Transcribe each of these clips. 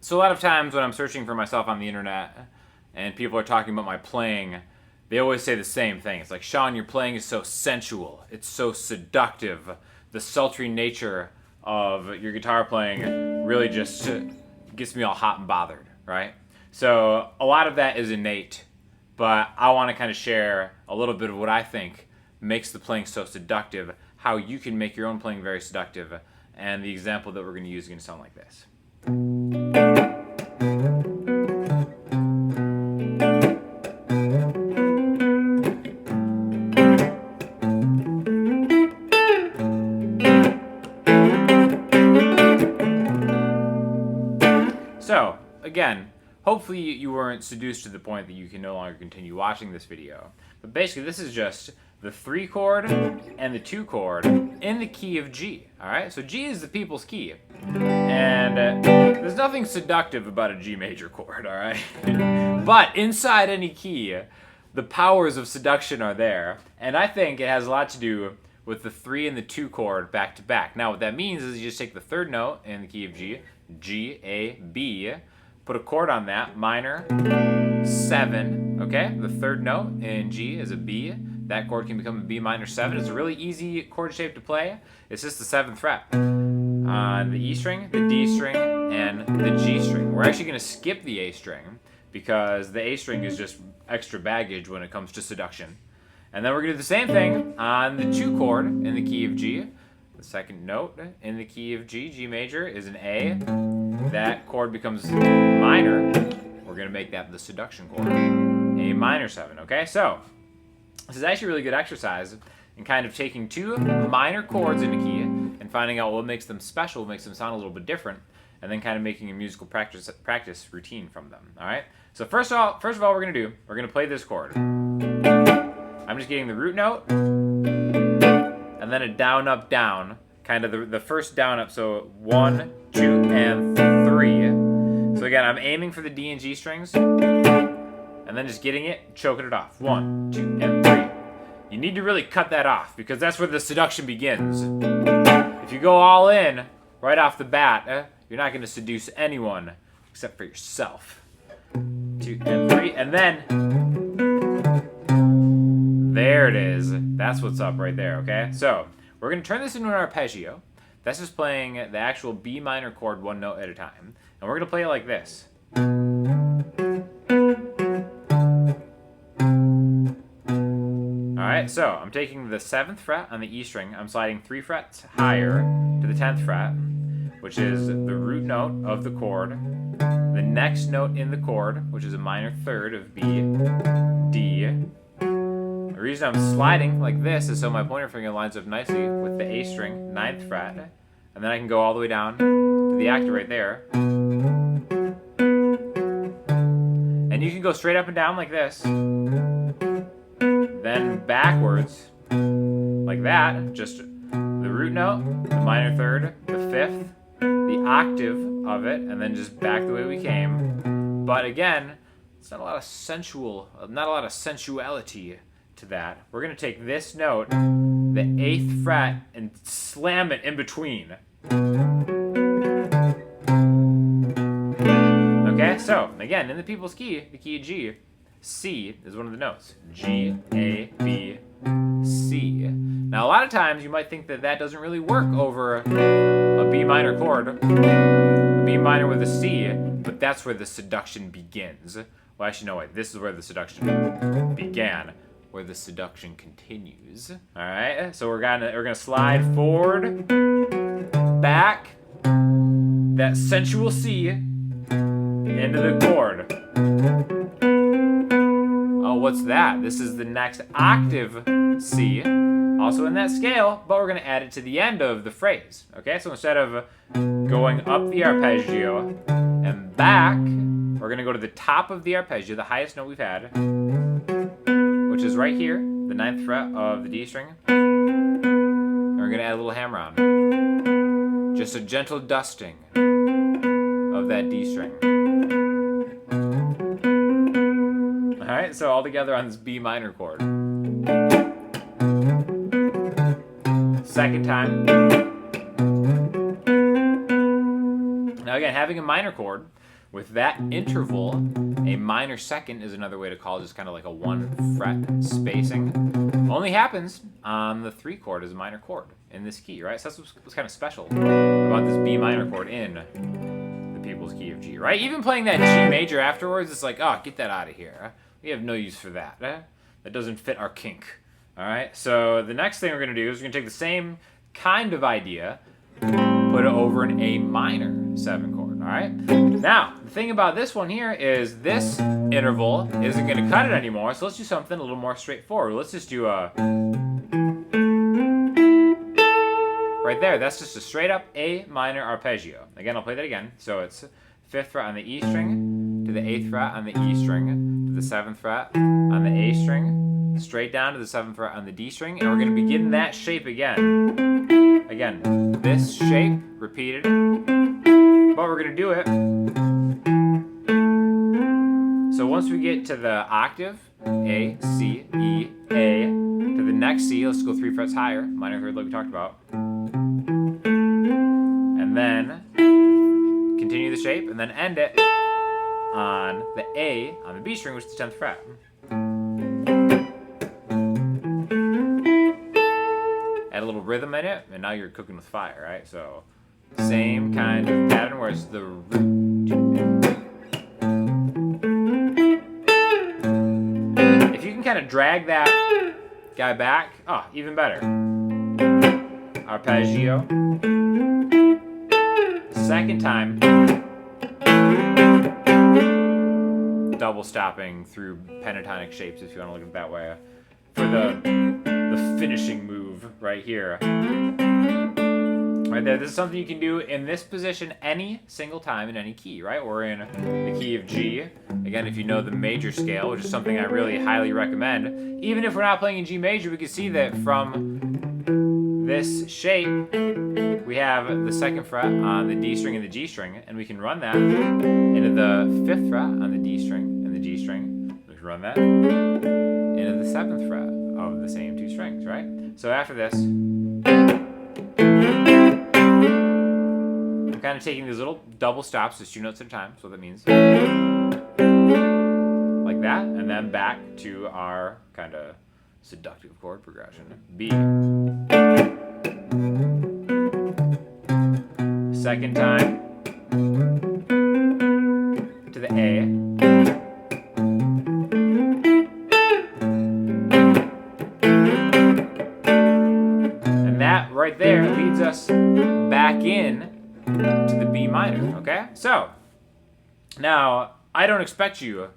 So a lot of times when I'm searching for myself on the internet and people are talking about my playing, they always say the same thing. It's like, Sean, your playing is so sensual. It's so seductive. The sultry nature of your guitar playing really just gets me all hot and bothered, right? So a lot of that is innate, but I want to kind of share a little bit of what I think makes the playing so seductive, how you can make your own playing very seductive, and the example that we're going to use is going to sound like this. So, again, hopefully you weren't seduced to the point that you can no longer continue watching this video. But basically, this is just the 3 chord and the 2 chord in the key of G. Alright, so G is the people's key. And there's nothing seductive about a G major chord, alright? But inside any key, the powers of seduction are there. And I think it has a lot to do with the 3 and the 2 chord back to back. Now, what that means is you just take the 3rd note in the key of G, G, A, B, put a chord on that, minor, 7, okay? The 3rd note in G is a B. That chord can become a B minor 7. It's a really easy chord shape to play. It's just the 7th fret. On the E string, the D string, and the G string. We're actually going to skip the A string because the A string is just extra baggage when it comes to seduction. And then we're going to do the same thing on the 2 chord in the key of G. The 2nd note in the key of G, G major, is an A. That chord becomes minor. We're going to make that the seduction chord. A minor 7, okay? So, this is actually a really good exercise in kind of taking 2 minor chords in a key and finding out what makes them special, what makes them sound a little bit different, and then kind of making a musical practice routine from them, all right? So first of all, we're going to play this chord. I'm just getting the root note, and then a down, up, down, kind of the first down, up, so 1, 2, and 3. So again, I'm aiming for the D and G strings, and then just getting it, choking it off. 1, 2, and 3. You need to really cut that off, because that's where the seduction begins. If you go all in, right off the bat, you're not going to seduce anyone, except for yourself. 2 and 3, and then there it is. That's what's up right there, okay? So, we're going to turn this into an arpeggio. That's just playing the actual B minor chord 1 note at a time. And we're going to play it like this. Alright, so I'm taking the 7th fret on the E string. I'm sliding 3 frets higher to the 10th fret, which is the root note of the chord. The next note in the chord, which is a minor 3rd of B, D. The reason I'm sliding like this is so my pointer finger lines up nicely with the A string, 9th fret, and then I can go all the way down to the octave right there. And you can go straight up and down like this, then backwards like that, just the root note, the minor 3rd, the 5th, the octave of it, and then just back the way we came. But again, it's not a lot of sensuality to that. We're going to take this note, the 8th fret, and slam it in between. Okay, so again, in the people's key, the key of G, C is one of the notes. G, A, B, C. Now a lot of times you might think that that doesn't really work over a B minor chord, a B minor with a C, but that's where the seduction begins. Well, actually, no, wait, this is where the seduction began. Where the seduction continues. All right, so we're gonna slide forward, back, that sensual C into the chord. Oh, what's that? This is the next octave C, also in that scale, but we're gonna add it to the end of the phrase. Okay, so instead of going up the arpeggio and back, we're gonna go to the top of the arpeggio, the highest note we've had, which is right here, the 9th fret of the D string. And we're going to add a little hammer on. Just a gentle dusting of that D string. Alright, so all together on this B minor chord. Second time. Now again, having a minor chord With that interval, a minor second is another way to call it, just kind of like a 1 fret spacing. Only happens on the 3 chord as a minor chord in this key, right? So that's what's kind of special about this B minor chord in the people's key of G, right? Even playing that G major afterwards, it's like, oh, get that out of here. We have no use for that. That doesn't fit our kink, all right? So the next thing we're going to do is we're going to take the same kind of idea, put it over an A minor 7 chord, all right? Now, the thing about this one here is this interval isn't going to cut it anymore, so let's do something a little more straightforward. Let's just do a... Right there, that's just a straight up A minor arpeggio. Again, I'll play that again. So it's 5th fret on the E string, to the 8th fret on the E string, to the 7th fret on the A string, straight down to the 7th fret on the D string, and we're going to begin that shape again. Again, this shape repeated, but we're going to do it. So once we get to the octave, A, C, E, A, to the next C, let's go 3 frets higher, minor third like we talked about. And then continue the shape, and then end it on the A on the B string, which is the 10th fret. Add a little rhythm in it, and now you're cooking with fire, right? So same kind of pattern where it's the if you can kind of drag that guy back, oh, even better. Arpeggio. Second time, double stopping through pentatonic shapes, if you want to look at it that way, for the finishing move right here. Right there, this is something you can do in this position any single time in any key, right? We're in the key of G. Again, if you know the major scale, which is something I really highly recommend. Even if we're not playing in G major, we can see that from this shape, we have the 2nd fret on the D string and the G string, and we can run that into the 5th fret on the D string and the G string. We can run that into the 7th fret of the same 2 strings, right? So after this, I'm kind of taking these little double stops, just 2 notes at a time, so that means like that, and then back to our kind of seductive chord progression. B. Second time to the A. And that right there leads us back in to the B minor, okay? So, now, I don't expect you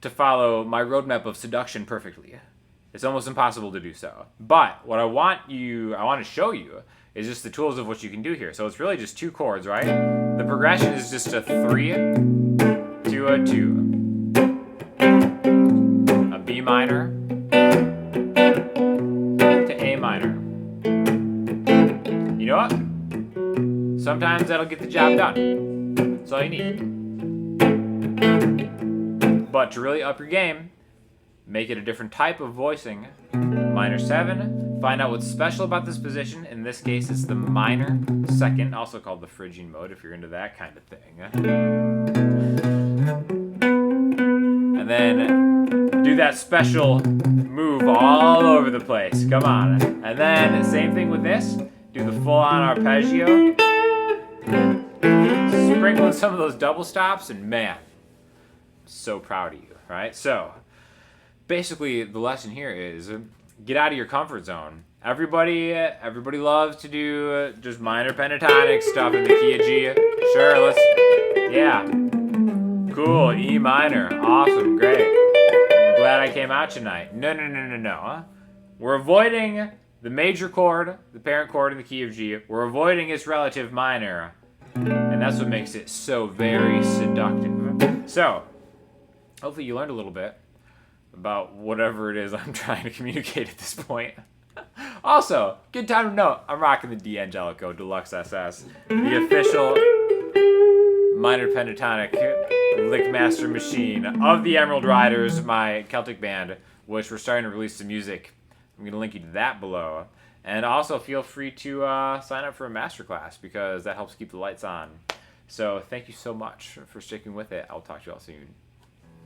to follow my roadmap of seduction perfectly. It's almost impossible to do so. But what I want to show you is just the tools of what you can do here. So it's really just 2 chords, right? The progression is just a 3 to a 2. A B minor to A minor. You know what? Sometimes that'll get the job done. That's all you need. But to really up your game, make it a different type of voicing. Minor 7. Find out what's special about this position. In this case, it's the minor 2nd, also called the Phrygian mode if you're into that kind of thing. And then do that special move all over the place. Come on. And then same thing with this. Do the full-on arpeggio. Sprinkle in some of those double stops, and man, I'm so proud of you, right? So basically, the lesson here is get out of your comfort zone. Everybody loves to do just minor pentatonic stuff in the key of G. Sure, yeah. Cool, E minor, awesome, great. I'm glad I came out tonight. No. We're avoiding the major chord, the parent chord in the key of G. We're avoiding its relative minor. And that's what makes it so very seductive. So, hopefully you learned a little bit about whatever it is I'm trying to communicate at this point. Also, good time to note, I'm rocking the D'Angelico Deluxe SS, the official minor pentatonic lickmaster machine of the Emerald Riders, my Celtic band, which we're starting to release some music. I'm going to link you to that below. And also feel free to sign up for a masterclass because that helps keep the lights on. So thank you so much for sticking with it. I'll talk to you all soon.